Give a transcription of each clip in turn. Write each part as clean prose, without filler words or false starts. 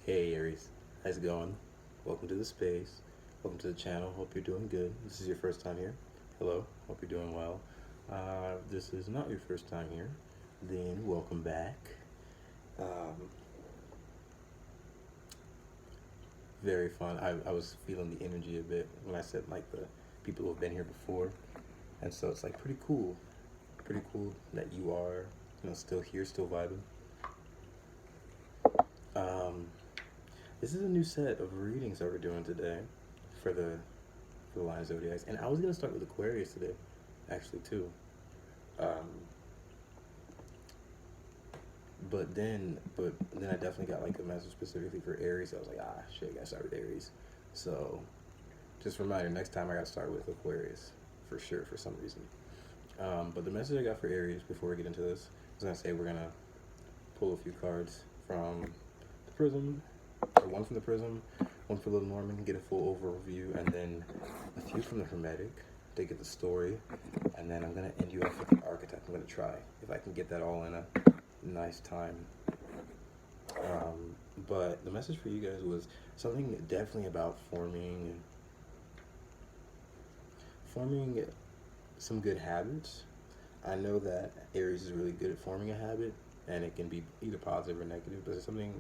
Hey Aries, how's it going? Welcome to the space. Welcome to the channel. Hope you're doing good. This is your first time here. Hello. Hope you're doing well. This is not your first time here. Then welcome back. Um, Very fun. I was feeling the energy a bit when I said like the people who have been here before, and so it's like pretty cool. Pretty cool that you are, still here, still vibing. Um, this is a new set of readings that we're doing today for the line zodiacs, and I was gonna start with Aquarius today, actually too. Um, but then I definitely got like a message specifically for Aries. I was like, shit, I gotta start with Aries. So just a reminder, next time I gotta start with Aquarius for sure for some reason. But the message I got for Aries before we get into this, I was gonna say we're gonna pull a few cards from the Prism, or one from the Prism, one for Little Norman, get a full overview, and then a few from the Hermetic to get the story, and then I'm gonna end you off with the archetype. I'm gonna try if I can get that all in a nice time. But the message for you guys was something definitely about forming some good habits. I know that Aries is really good at forming a habit, and it can be either positive or negative, but there's something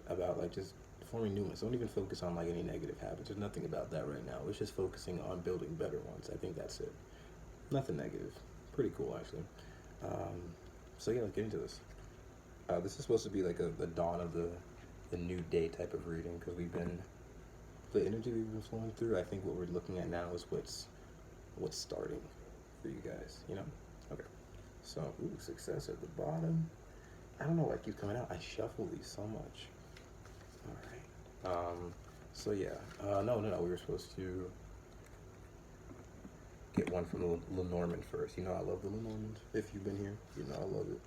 about like just forming new ones. Don't even focus on like any negative habits. There's nothing about that right now. It's just focusing on building better ones. I think that's it. Nothing negative. Pretty cool actually. So yeah, let's get into this. This is supposed to be like the dawn of the new day type of reading, because the energy we've been flowing through. I think what we're looking at now is what's starting for you guys. Okay. So success at the bottom. I don't know why it keeps coming out. I shuffle these so much. All right. So yeah. No. We were supposed to get one from the Lenormand first. I love the Lenormand. If you've been here, I love it.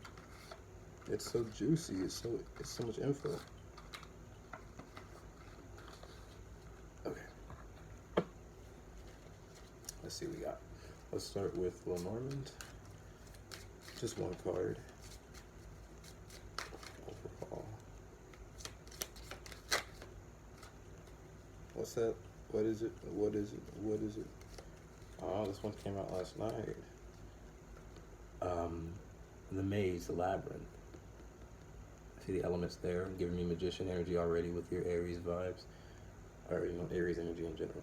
It's so juicy. It's so much info. Okay. Let's see what we got. Let's start with Lenormand. Just one card. Overall. What's that? What is it? What is it? What is it? Oh, this one came out last night. The Maze, the Labyrinth. I see the elements there, giving me magician energy already with your Aries vibes, or Aries energy in general.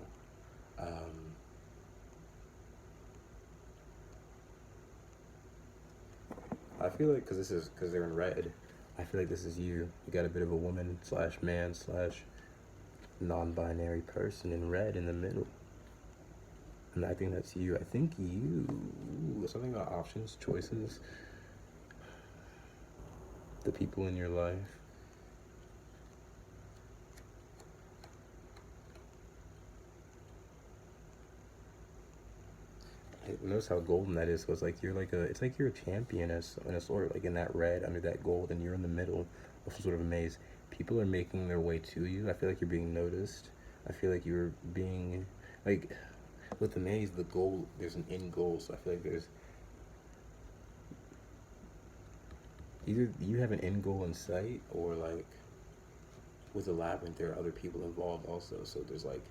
I feel like because they're in red, I feel like this is you. You got a bit of a woman slash man slash non-binary person in red in the middle. And I think that's you. I think you. Something about options, choices, the people in your life. Notice how golden that is. So it's like you're a champion in a sort, like in that red under that gold, and you're in the middle of some sort of a maze. People are making their way to you. I feel like you're being noticed. I feel like you're being like, with the maze, the goal, there's an end goal. So I feel like there's either you have an end goal in sight, or like with the labyrinth, there are other people involved also. So there's like,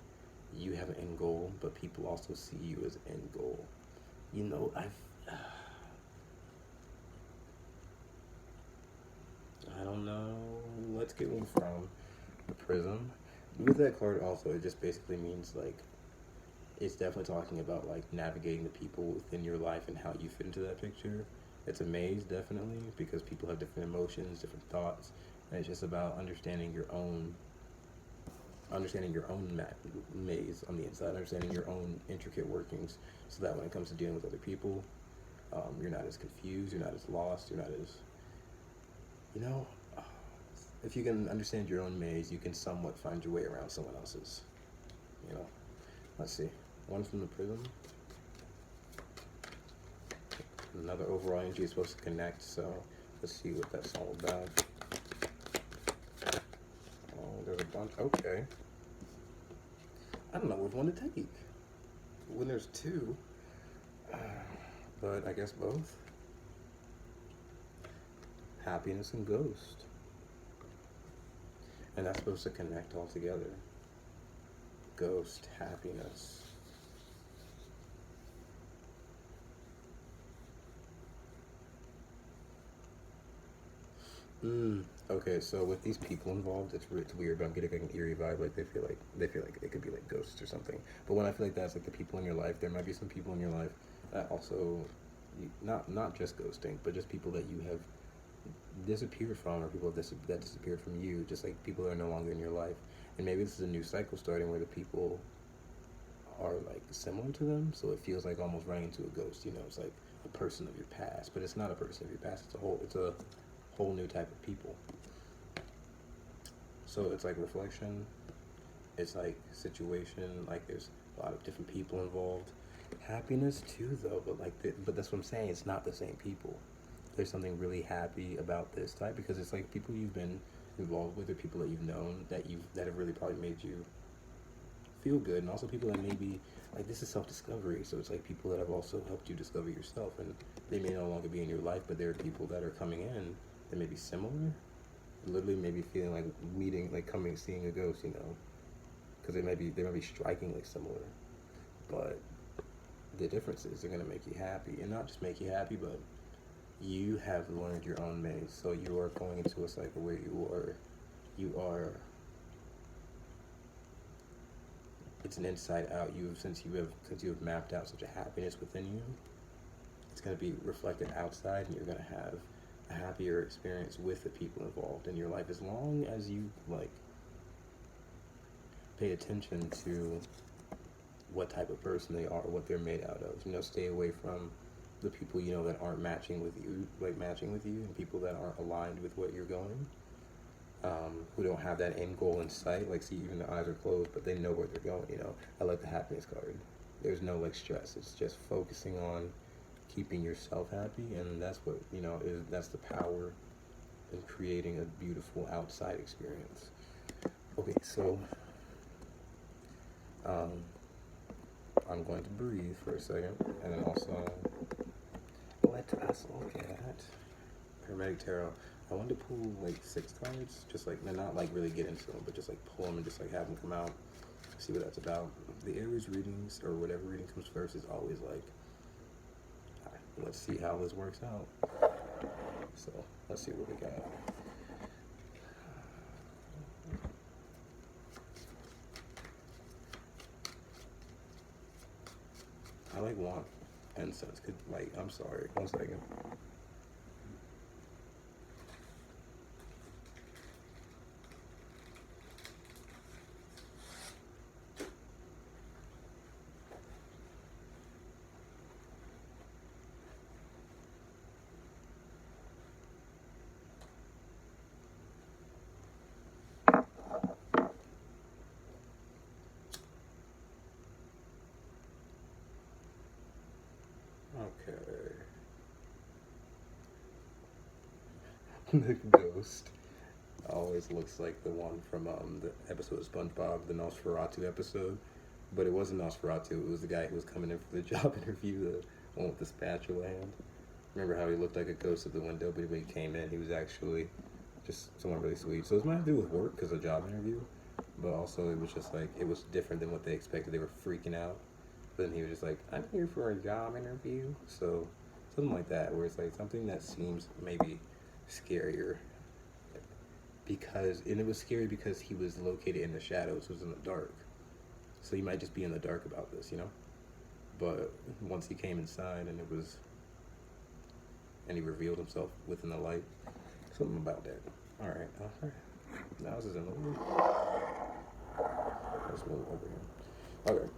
you have an end goal, but people also see you as end goal. I don't know. Let's get one from the Prism. With that card also, it just basically means like, it's definitely talking about like navigating the people within your life and how you fit into that picture. It's a maze, definitely, because people have different emotions, different thoughts, and it's just about understanding your own maze on the inside, understanding your own intricate workings, so that when it comes to dealing with other people, you're not as confused, you're not as lost, you're not as, if you can understand your own maze, you can somewhat find your way around someone else's. Let's see. One from the Prism. Another overall energy is supposed to connect, so let's see what that's all about. Oh, there's a bunch. Okay. I don't know which one to take when there's two, but I guess both. Happiness and Ghost. And that's supposed to connect all together. Ghost, happiness. Okay, so with these people involved, it's weird, but I'm getting like an eerie vibe. Like they feel like it could be like ghosts or something. But when I feel like that's like the people in your life, there might be some people in your life that also, not just ghosting, but just people that you have disappeared from, or people that disappeared from you, just like people that are no longer in your life. And maybe this is a new cycle starting where the people are like similar to them, so it feels like almost running into a ghost. You know, it's like a person of your past, but it's not a person of your past. It's a whole new type of people. So it's like reflection. It's like situation. Like there's a lot of different people involved. Happiness too, though. But that's what I'm saying. It's not the same people. There's something really happy about this type because it's like people you've been involved with, or people that you've known that have really probably made you feel good, and also people that maybe like this is self-discovery. So it's like people that have also helped you discover yourself, and they may no longer be in your life, but there are people that are coming in that may be similar. Literally, maybe feeling like meeting, like seeing a ghost, you know, because they might be strikingly similar, but the difference is they're gonna make you happy, and not just make you happy, but you have learned your own maze. So you are going into a cycle where you are. It's an inside out. Since you have mapped out such a happiness within you, it's gonna be reflected outside, and you're gonna have a happier experience with the people involved in your life, as long as you like pay attention to what type of person they are, what they're made out of. You know, stay away from the people you know that aren't matching with you, and people that aren't aligned with what you're going, who don't have that end goal in sight. Like, see, even the eyes are closed, but they know where they're going. You know, I like the happiness card. There's no like stress. It's just focusing on keeping yourself happy, and that's what that's the power in creating a beautiful outside experience. Okay, so I'm going to breathe for a second, and then also let us look at Hermetic Tarot. I wanted to pull like 6 cards, just like, and not like really get into them, but just like pull them and just like have them come out, see what that's about. The Aries readings, or whatever reading comes first, is always like, let's see how this works out. So let's see what we got. I like want incense. I'm sorry, 1 second. Okay. The ghost always looks like the one from the episode of SpongeBob, the Nosferatu episode. But it wasn't Nosferatu, it was the guy who was coming in for the job interview, the one with the spatula hand. Remember how he looked like a ghost at the window, but when he came in, he was actually just someone really sweet. So it might have to do with work, because a job interview, but also it was just like, it was different than what they expected. They were freaking out. But then he was just like, I'm here for a job interview. So something like that, where it's like something that seems maybe scarier, and it was scary because he was located in the shadows, it was in the dark. So he might just be in the dark about this, you know? But once he came inside and he revealed himself within the light, something about that. All right. Now this is in the way. Let's move over here. Okay.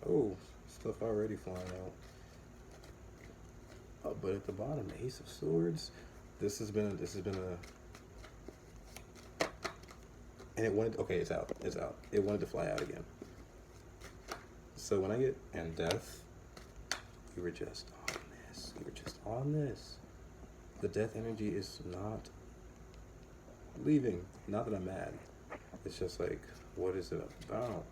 Oh, stuff already flying out. But at the bottom, Ace of Swords. This has been a. And it wanted. Okay, it's out. It wanted to fly out again. So when I get and death, you were just on this. The death energy is not leaving. Not that I'm mad. It's just like, what is it about?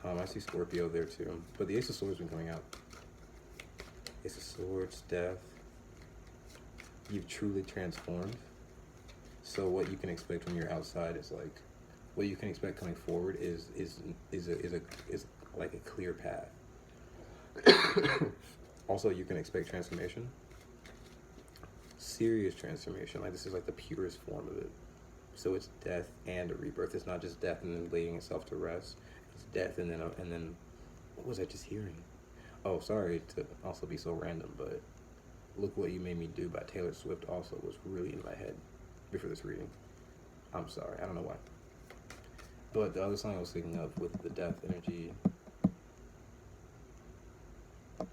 I see Scorpio there too. But the Ace of Swords has been coming out. Ace of Swords, death. You've truly transformed. So what you can expect when you're outside is like, what you can expect coming forward is like a clear path. Also, you can expect transformation, serious transformation. Like this is like the purest form of it. So it's death and a rebirth. It's not just death and then laying itself to rest. It's death and then what was I just hearing? Oh, sorry to also be so random, but Look What You Made Me Do by Taylor Swift also was really in my head before this reading. I'm sorry, I don't know why. But the other song I was thinking of with the death energy,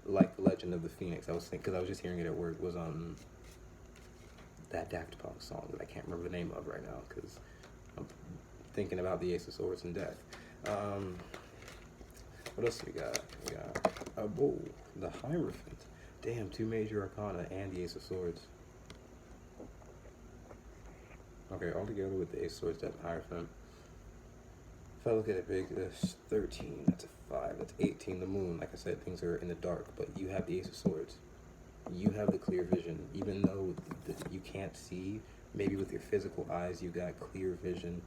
like Legend of the Phoenix, I was thinking, because I was just hearing it at work, was that Daft Punk song that I can't remember the name of right now, because I'm thinking about the Ace of Swords and death. What else we got? We got the Hierophant. Damn, 2 major arcana and the Ace of Swords. Okay, all together with the Ace of Swords, Death, and Hierophant. If I look at it big, that's 13, that's a 5, that's 18. The moon, like I said, things are in the dark, but you have the Ace of Swords. You have the clear vision. Even though you can't see, maybe with your physical eyes, you got clear vision,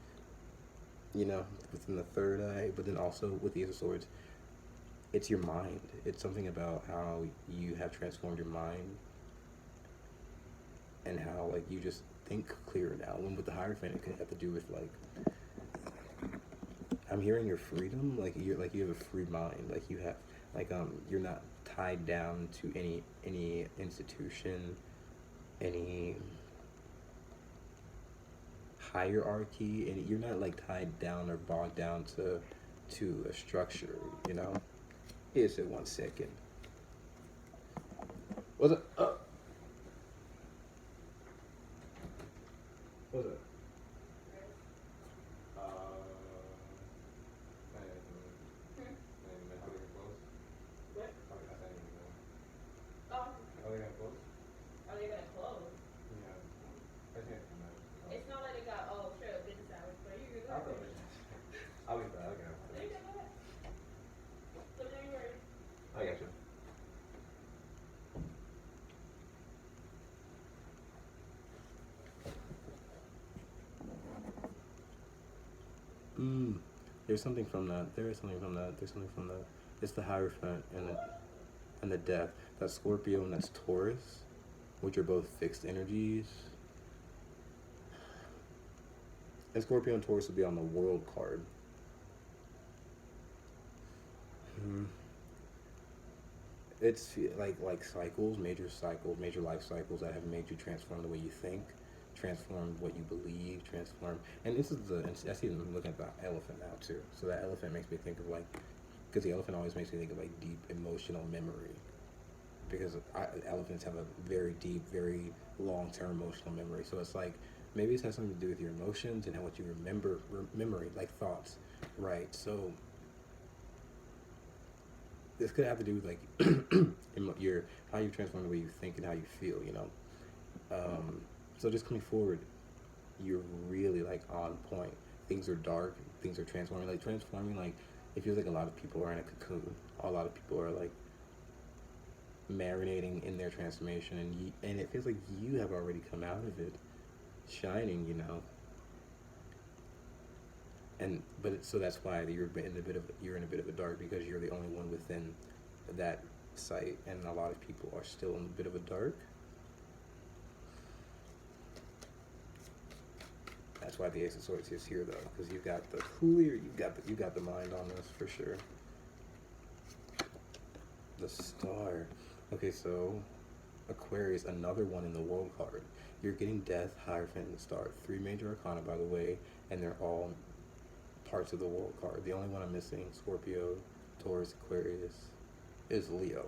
you know, within the third eye, but then also with the Ace of Swords, it's your mind. It's something about how you have transformed your mind and how, like, you just think clearer now. When with the Hierophant, it could have to do with, like, I'm hearing your freedom, like you have a free mind, like you have, like, you're not tied down to any institution, any hierarchy, and you're not like tied down or bogged down to a structure, you know. Is it 1 second? What's it? What's it? There's something from that. There is something from that. There's something from that. It's the Hierophant and the Death. That's Scorpio and that's Taurus, which are both fixed energies. And Scorpio and Taurus would be on the World card. It's like cycles, major life cycles that have made you transform the way you think, transform what you believe, transform. And this is I see them looking at the elephant now too. So that elephant makes me think of like, because the elephant always makes me think of like deep emotional memory. Because elephants have a very deep, very long-term emotional memory. So it's like, maybe it has something to do with your emotions and how what you remember, memory, like thoughts, right? So this could have to do with like how you transform the way you think and how you feel, you know. So just coming forward, you're really like on point. Things are dark, things are transforming. Like transforming, like it feels like a lot of people are in a cocoon. A lot of people are like marinating in their transformation, and it feels like you have already come out of it, shining, you know. So that's why you're in a bit of a dark, because you're the only one within that sight, and a lot of people are still in a bit of a dark. That's why the Ace of Swords is here, though, because you've got the cooler, you got the mind on this for sure. The Star. Okay, so Aquarius, another one in the World card. You're getting Death, Hierophant, and the Star. 3 major arcana, by the way, and they're all parts of the World card. The only one I'm missing, Scorpio, Taurus, Aquarius, is Leo.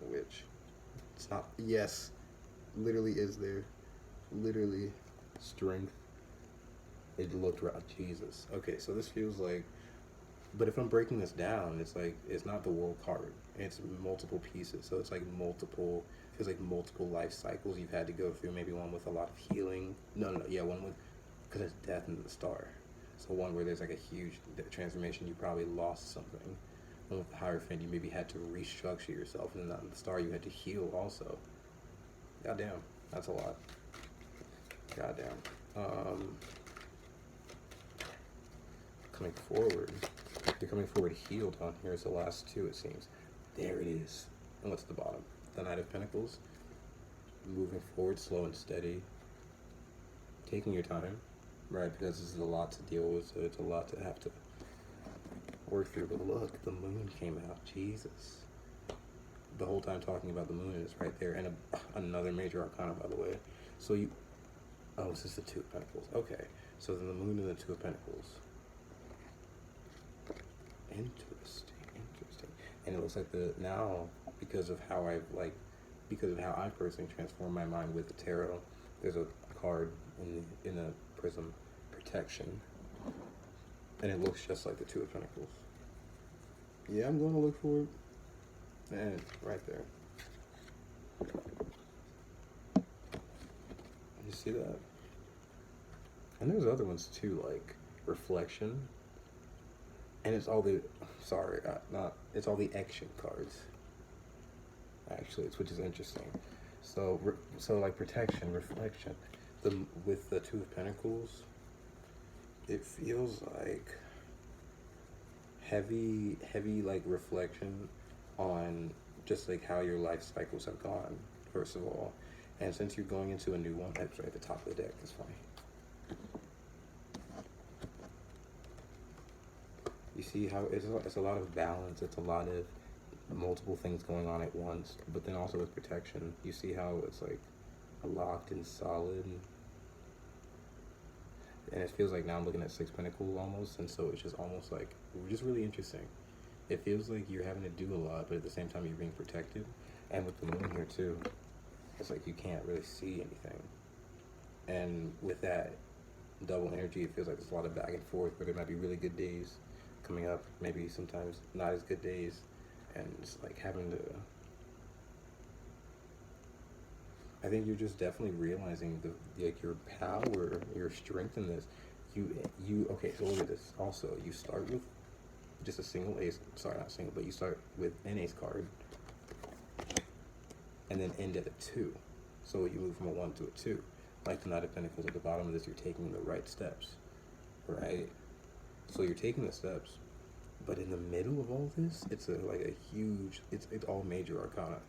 Which, it's not, yes, literally is there. Literally, strength. It looked right, Jesus. Okay, so this feels like, but if I'm breaking this down, it's like, it's not the World card. It's multiple pieces. So it's like multiple, feels like multiple life cycles you've had to go through. Maybe one with a lot of healing. One with, because it's Death and the Star. So one where there's like a huge transformation, you probably lost something. One with the Hierophant, you maybe had to restructure yourself. And then the Star, you had to heal also. Goddamn, that's a lot. Goddamn. Coming forward. You're coming forward healed on here is the last two, it seems. There it is. And what's at the bottom? The Knight of Pentacles. Moving forward, slow and steady. Taking your time, right? Because this is a lot to deal with, so it's a lot to have to work through. But look, the moon came out. Jesus. The whole time talking about the moon is right there. And another major arcana, by the way. So you... Oh, this is the Two of Pentacles. Okay. So then the moon and the Two of Pentacles. Interesting. And it looks like now, because of how I personally transform my mind with the tarot, there's a card in the prism, protection, and it looks just like the Two of Pentacles. Yeah, I'm going to look for it, and it's right there. You see that? And there's other ones too, like reflection. And it's all the, it's all the action cards. Actually, which is interesting. So like protection, reflection. With the Two of Pentacles, it feels like heavy like reflection on just like how your life cycles have gone, first of all. And since you're going into a new one, that's right at the top of the deck, that's funny. You see how it's a lot of balance, it's a lot of multiple things going on at once, but then also with protection, you see how it's like locked and solid, and it feels like now I'm looking at Six Pentacles almost, and so it's just almost like just really interesting. It feels like you're having to do a lot, but at the same time you're being protected. And with the moon here too, it's like you can't really see anything, and with that double energy, it feels like there's a lot of back and forth, where there might be really good days coming up, maybe sometimes not as good days, and it's like having to, I think you're just definitely realizing your power, your strength in this. Okay, so look at this. Also, you start with just a single ace, sorry, not single, but you start with an ace card, and then end at a 2. So you move from a 1 to a 2. Like the Knight of Pentacles at the bottom of this, you're taking the right steps, right? So you're taking the steps, but in the middle of all this, it's it's all major arcana.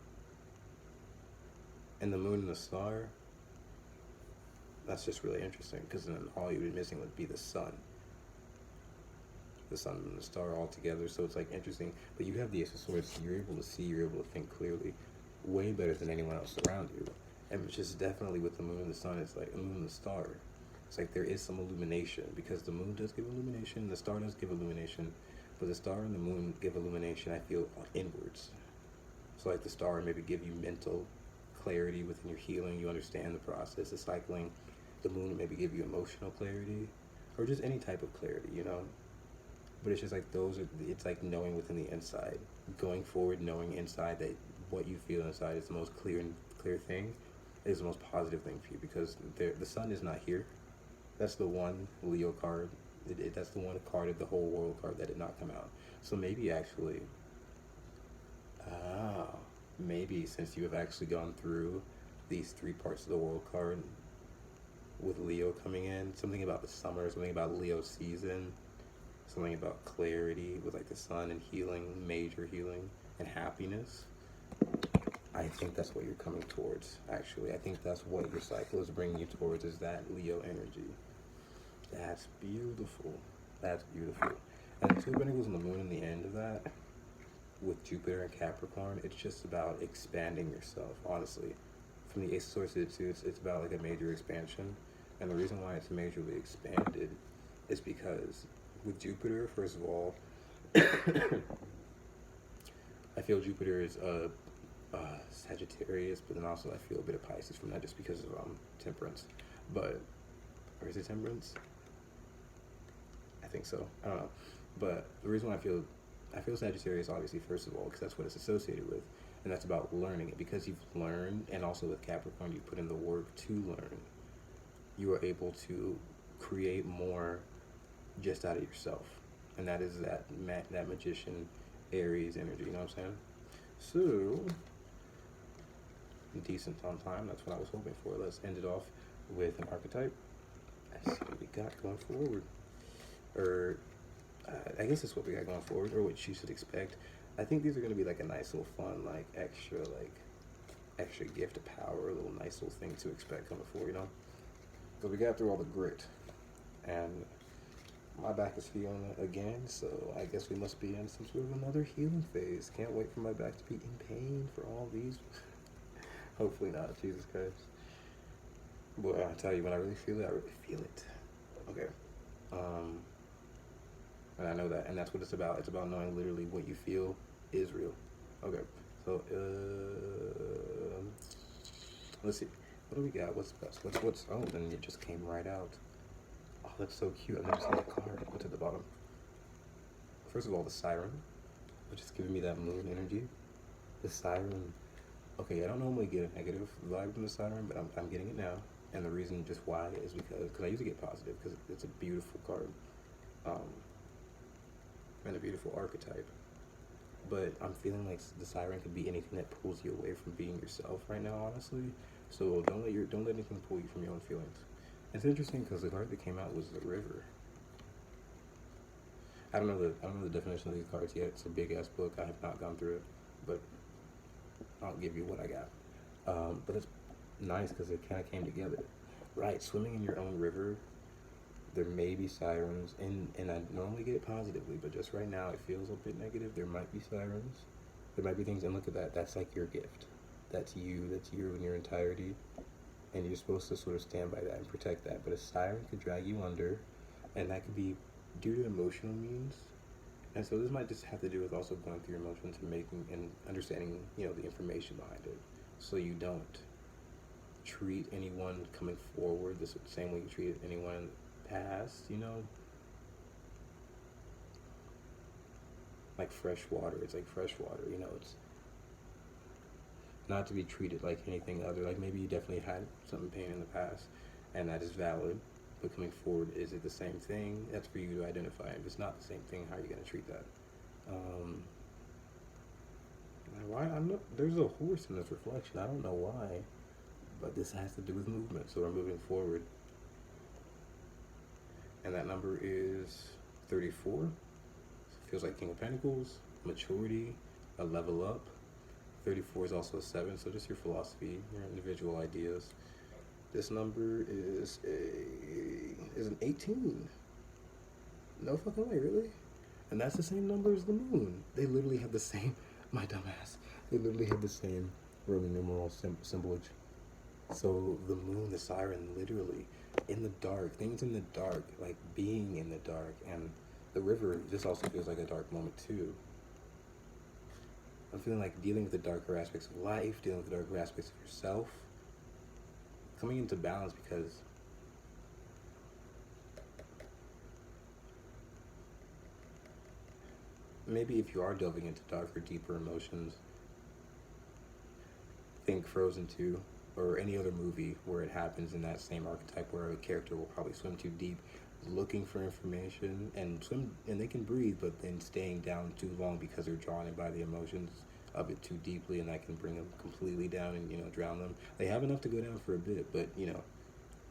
And the moon and the star, that's just really interesting, because then all you would be missing would be the sun. The sun and the star all together, so it's like interesting. But you have the Ace of Swords, so you're able to see, you're able to think clearly, way better than anyone else around you. And it's just definitely with the moon and the sun, it's like the moon and the star. It's like there is some illumination, because the moon does give illumination, the star does give illumination, but the star and the moon give illumination, I feel, inwards. So like the star maybe give you mental clarity within your healing, you understand the process of cycling. The moon will maybe give you emotional clarity, or just any type of clarity, you know? But it's just like it's like knowing within the inside. Going forward, knowing inside that what you feel inside is the most clear thing, is the most positive thing for you, because the sun is not here. That's the one Leo card. That's the one card of the whole world card that did not come out. So maybe actually, maybe since you have actually gone through these 3 parts of the world card with Leo coming in, something about the summer, something about Leo season, something about clarity with like the sun and healing, major healing and happiness. I think that's what you're coming towards, actually. I think that's what your cycle is bringing you towards, is that Leo energy. That's beautiful. That's beautiful. And the Two of Pentacles and the moon in the end of that, with Jupiter and Capricorn, it's just about expanding yourself, honestly. From the Ace of Swords to the 2, it's about like a major expansion. And the reason why it's majorly expanded is because with Jupiter, first of all, I feel Jupiter is Sagittarius, but then also I feel a bit of Pisces from that, just because of temperance. But, or is it temperance? I think so. I don't know. But the reason why I feel Sagittarius, obviously, first of all, because that's what it's associated with, and that's about learning it. Because you've learned, and also with Capricorn, you put in the work to learn. You are able to create more just out of yourself, and that is that magician Aries energy. You know what I'm saying? So decent on time. That's what I was hoping for. Let's end it off with an archetype. Let's see what we got going forward. Or, I guess that's what we got going forward, or what you should expect. I think these are going to be like a nice little fun, like extra gift of power, a little nice little thing to expect coming forward, you know? Because we got through all the grit, and my back is feeling it again, so I guess we must be in some sort of another healing phase. Can't wait for my back to be in pain for all these. Hopefully not, Jesus Christ. Boy, I tell you, when I really feel it, I really feel it. Okay. And I know that, and that's what it's about. It's about knowing literally what you feel is real. Okay. So, let's see. What do we got? What's best? What's? Oh, then it just came right out. Oh, that's so cute. I've never seen that card. What's at the bottom? First of all, the siren, which is giving me that moon energy. The siren. Okay, I don't normally get a negative vibe from the siren, but I'm getting it now. And the reason just why is because I usually get positive, because it's a beautiful card. And a beautiful archetype. But I'm feeling like the siren could be anything that pulls you away from being yourself right now, honestly. So don't let anything pull you from your own feelings. It's interesting because the card that came out was the river. I don't know the definition of these cards yet. It's a big ass book. I have not gone through it, but I'll give you what I got. But it's nice because it kind of came together. Right, swimming in your own river. There may be sirens, and I normally get it positively, but just right now it feels a bit negative. There might be sirens. There might be things, and look at that. That's like your gift. That's you. That's you in your entirety. And you're supposed to sort of stand by that and protect that. But a siren could drag you under, and that could be due to emotional means. And so this might just have to do with also going through your emotions and making and understanding, you know, the information behind it. So you don't treat anyone coming forward the same way you treated anyone past, you know? Like fresh water. It's like fresh water, you know? It's not to be treated like anything other. Like maybe you definitely had some pain in the past, and that is valid. But coming forward, is it the same thing? That's for you to identify. If it's not the same thing, how are you going to treat that? Why? There's a horse in this reflection. I don't know why, but this has to do with movement. So we're moving forward, and that number is 34. So it feels like King of Pentacles, maturity, a level up. 34 is also a 7, so just your philosophy, your individual ideas. This number is an 18. No fucking way, really? And that's the same number as the moon. They literally have the same, my dumbass, they literally have the same Roman numeral symbolage. So the moon, the siren, literally, in the dark, things in the dark, like being in the dark, and the river, this also feels like a dark moment too. I'm feeling like dealing with the darker aspects of life, dealing with the darker aspects of yourself, coming into balance, because maybe if you are delving into darker, deeper emotions, think Frozen 2 or any other movie where it happens in that same archetype where a character will probably swim too deep, looking for information and swim, and they can breathe, but then staying down too long because they're drawn in by the emotions of it too deeply, and that can bring them completely down and, you know, drown them. They have enough to go down for a bit, but, you know,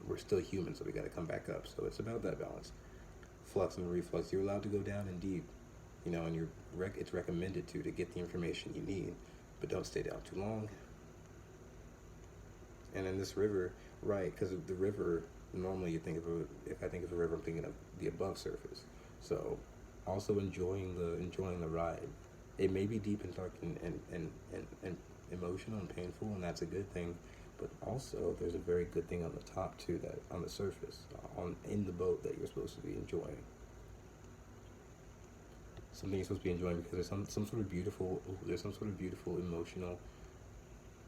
we're still human, so we got to come back up. So it's about that balance. Flux and reflux, you're allowed to go down and deep, you know, and it's recommended to get the information you need, but don't stay down too long. And in this river, right, because the river, normally if I think of a river, I'm thinking of the above surface. So also enjoying the ride. It may be deep and dark and emotional and painful, and that's a good thing. But also, there's a very good thing on the top too, that on the surface, in the boat, that you're supposed to be enjoying. Something you're supposed to be enjoying, because there's some sort of beautiful, emotional,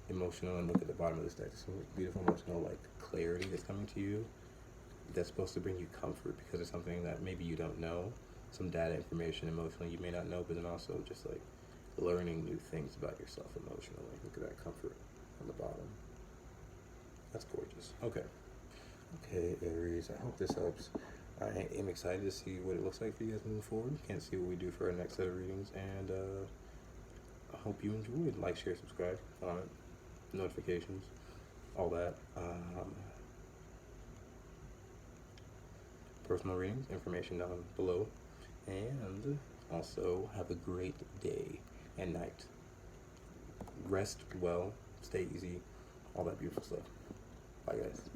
and look at the bottom of this deck. There's some beautiful emotional, like, clarity that's coming to you. That's supposed to bring you comfort, because it's something that maybe you don't know. Some data information emotionally you may not know, but then also just like learning new things about yourself emotionally. Look at that comfort on the bottom. That's gorgeous. Okay, Aries, I hope this helps. I am excited to see what it looks like for you guys moving forward. Can't see what we do for our next set of readings, and I hope you enjoyed. Like, share, subscribe, comment. notifications, all that. Personal readings, information down below. And also, have a great day and night. Rest well, stay easy, all that beautiful stuff. Bye, guys.